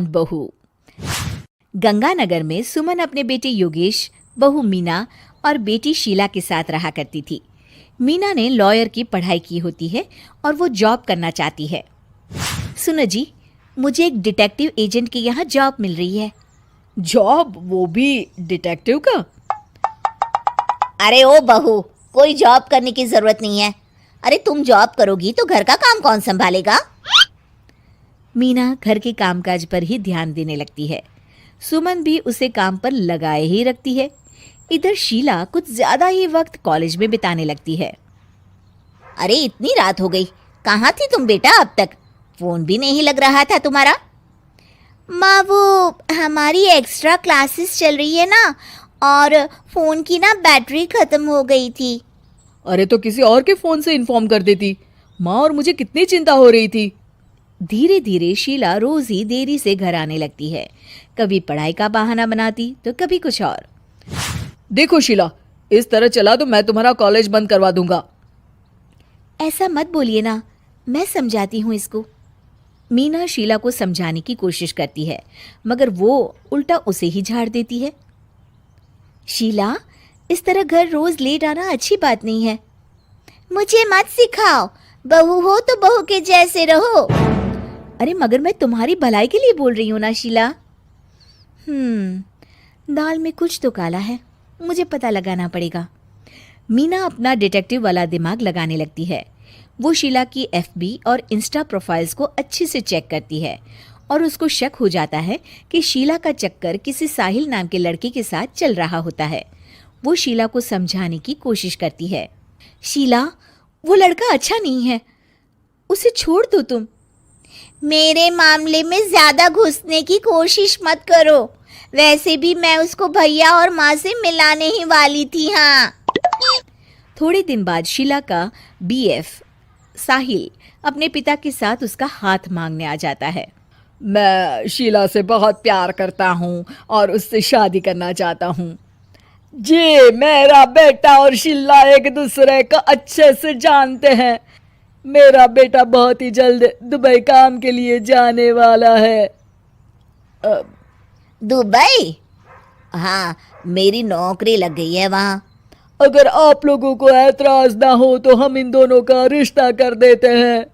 बहू। गंगानगर में सुमन अपने बेटे योगेश, बहू मीना और बेटी शीला के साथ रहा करती थी। मीना ने लॉयर की पढ़ाई की होती है और वो जॉब करना चाहती है। सुनो जी, मुझे एक डिटेक्टिव एजेंट के यहाँ जॉब मिल रही है। जॉब? वो भी डिटेक्टिव का? अरे ओ बहू, कोई जॉब करने की जरूरत नहीं है। अरे तुम जॉब करोगी तो घर का काम कौन संभालेगा? मीना घर के कामकाज पर ही ध्यान देने लगती है। सुमन भी उसे काम पर लगाए ही रखती है। इधर शीला कुछ ज्यादा ही वक्त कॉलेज में बिताने लगती है। अरे इतनी रात हो गई, कहाँ थी तुम बेटा अब तक? फोन भी नहीं लग रहा था तुम्हारा। माँ, वो हमारी एक्स्ट्रा क्लासेस चल रही है ना, और फोन की ना बैटरी खत्म हो गई थी। अरे तो किसी और के फोन से इन्फॉर्म कर देती। माँ और मुझे कितनी चिंता हो रही थी। धीरे धीरे शीला रोज ही देरी से घर आने लगती है। कभी पढ़ाई का बहाना बनाती तो कभी कुछ और। देखो शीला, इस तरह चला तो मैं तुम्हारा कॉलेज बंद करवा दूंगा। ऐसा मत बोलिए ना, मैं समझाती हूँ इसको। मीना शीला को समझाने की कोशिश करती है, मगर वो उल्टा उसे ही झाड़ देती है। शीला, इस तरह घर रोज लेट आना अच्छी बात नहीं है। मुझे मत सिखाओ, बहू हो तो बहू के जैसे रहो। अरे मगर मैं तुम्हारी भलाई के लिए बोल रही हूँ ना शीला। दाल में कुछ तो काला है, मुझे पता लगाना पड़ेगा। मीना अपना डिटेक्टिव वाला दिमाग लगाने लगती है। वो शीला की एफबी और इंस्टा प्रोफाइल्स को अच्छे से चेक करती है और उसको शक हो जाता है कि शीला का चक्कर किसी साहिल नाम के लड़के के साथ चल रहा होता है। वो शीला को समझाने की कोशिश करती है। शीला, वो लड़का अच्छा नहीं है, उसे छोड़ दो तुम। मेरे मामले में ज्यादा घुसने की कोशिश मत करो। वैसे भी मैं उसको भैया और माँ से मिलाने ही वाली थी। हाँ। थोड़े दिन बाद शीला का बीएफ साहिल अपने पिता के साथ उसका हाथ मांगने आ जाता है। मैं शीला से बहुत प्यार करता हूँ और उससे शादी करना चाहता हूँ। जी, मेरा बेटा और शीला एक दूसरे को अच्छे से जानते हैं। मेरा बेटा बहुत ही जल्द दुबई काम के लिए जाने वाला है। दुबई? हाँ, मेरी नौकरी लग गई है वहाँ। अगर आप लोगों को ऐतराज ना हो तो हम इन दोनों का रिश्ता कर देते हैं।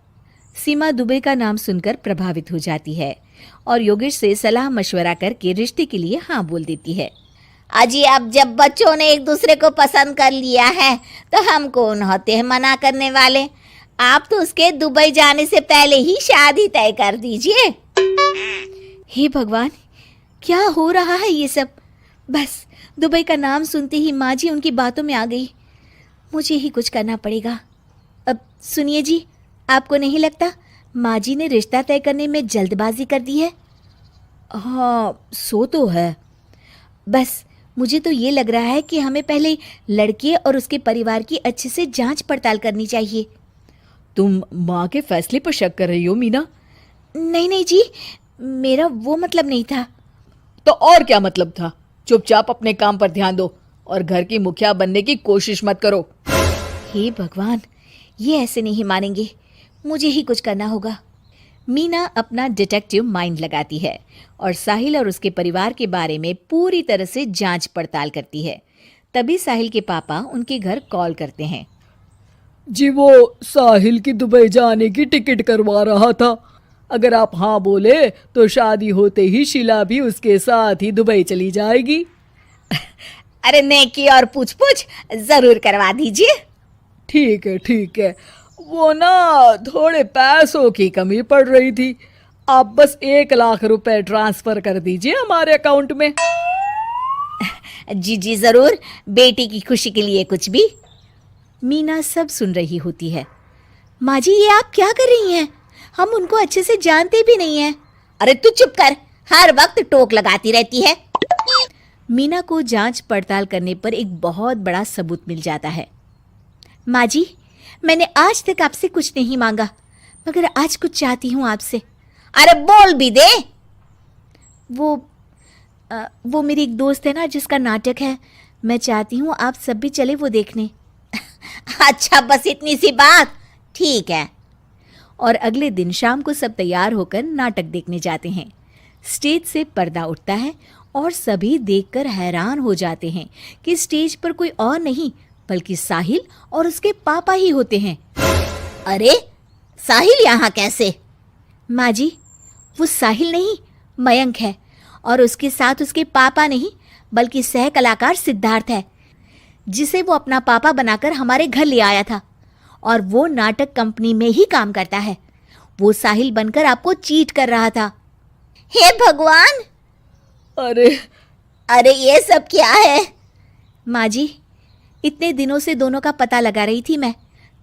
सीमा दुबई का नाम सुनकर प्रभावित हो जाती है और योगेश से सलाह मशवरा करके रिश्ते के लिए हाँ बोल देती है। अजी, अब जब बच्चों ने एक दूसरे को पसंद कर लिया है तो हम कौन होते हैं मना करने वाले? आप तो उसके दुबई जाने से पहले ही शादी तय कर दीजिए। हे भगवान, क्या हो रहा है ये सब? बस दुबई का नाम सुनते ही माँ जी उनकी बातों में आ गई। मुझे ही कुछ करना पड़ेगा। अब सुनिए जी, आपको नहीं लगता माँ जी ने रिश्ता तय करने में जल्दबाजी कर दी है? हाँ, सो तो है। बस मुझे तो ये लग रहा है कि हमें पहले लड़के और उसके परिवार की अच्छे से जांच पड़ताल करनी चाहिए। तुम माँ के फैसले पर शक कर रही हो मीना? नहीं नहीं जी, मेरा वो मतलब नहीं था। तो और क्या मतलब था? चुपचाप अपने काम पर ध्यान दो और घर की मुखिया बनने की कोशिश मत करो। हे भगवान, ये ऐसे नहीं मानेंगे, मुझे ही कुछ करना होगा। मीना अपना डिटेक्टिव माइंड लगाती है और साहिल और उसके परिवार के बारे में पूरी तरह से जांच पड़ताल करती है। तभी साहिल के पापा उनके घर कॉल करते हैं। जी, वो साहिल की दुबई जाने की टिकट करवा रहा था। अगर आप हाँ बोले तो शादी होते ही शीला भी उसके साथ ही दुबई चली जाएगी। अरे नेकी और पूछ पूछ जरूर करवा दीजिए। ठीक है ठीक है, वो ना थोड़े पैसों की कमी पड़ रही थी। आप बस 1 लाख रुपए ट्रांसफर कर दीजिए हमारे अकाउंट में। जी जी जरूर, बेटी की खुशी के लिए कुछ भी। मीना सब सुन रही होती है। माँ जी, ये आप क्या कर रही हैं? हम उनको अच्छे से जानते भी नहीं हैं। अरे तू चुप कर, हर वक्त टोक लगाती रहती है। मीना को जांच पड़ताल करने पर एक बहुत बड़ा सबूत मिल जाता है। माँ जी, मैंने आज तक आपसे कुछ नहीं मांगा, मगर आज कुछ चाहती हूँ आपसे। अरे बोल भी दे। वो मेरी एक दोस्त है ना जिसका नाटक है, मैं चाहती हूँ आप सब भी चले वो देखने। अच्छा, बस इतनी सी बात? ठीक है। और अगले दिन शाम को सब तैयार होकर नाटक देखने जाते हैं। स्टेज से पर्दा उठता है और सभी देखकर हैरान हो जाते हैं कि स्टेज पर कोई और नहीं बल्कि साहिल और उसके पापा ही होते हैं। अरे साहिल यहाँ कैसे? माँ जी, वो साहिल नहीं मयंक है, और उसके साथ उसके पापा नहीं बल्कि सह कलाकार सिद्धार्थ है, जिसे वो अपना पापा बनाकर हमारे घर ले आया था, और वो नाटक कंपनी में ही काम करता है। वो साहिल बनकर आपको चीट कर रहा था। हे भगवान, अरे अरे ये सब क्या है? माँ जी, इतने दिनों से दोनों का पता लगा रही थी मैं,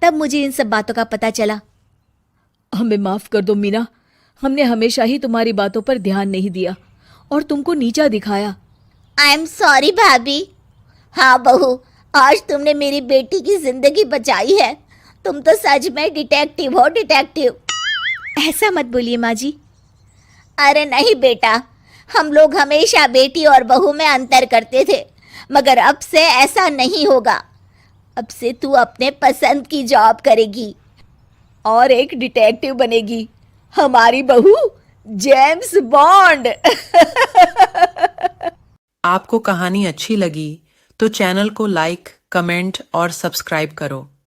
तब मुझे इन सब बातों का पता चला। हमें माफ कर दो मीना, हमने हमेशा ही तुम्हारी बातों पर ध्यान नहीं दिया और तुमको नीचा दिखाया। आई एम सॉरी भाभी। हाँ बहू, आज तुमने मेरी बेटी की जिंदगी बचाई है। तुम तो सच में डिटेक्टिव हो, डिटेक्टिव। ऐसा मत बोलिए माँ जी। अरे नहीं बेटा, हम लोग हमेशा बेटी और बहू में अंतर करते थे, मगर अब से ऐसा नहीं होगा। अब से तू अपने पसंद की जॉब करेगी और एक डिटेक्टिव बनेगी, हमारी बहू जेम्स बॉन्ड। आपको कहानी अच्छी लगी तो चैनल को लाइक, कमेंट और सब्सक्राइब करो।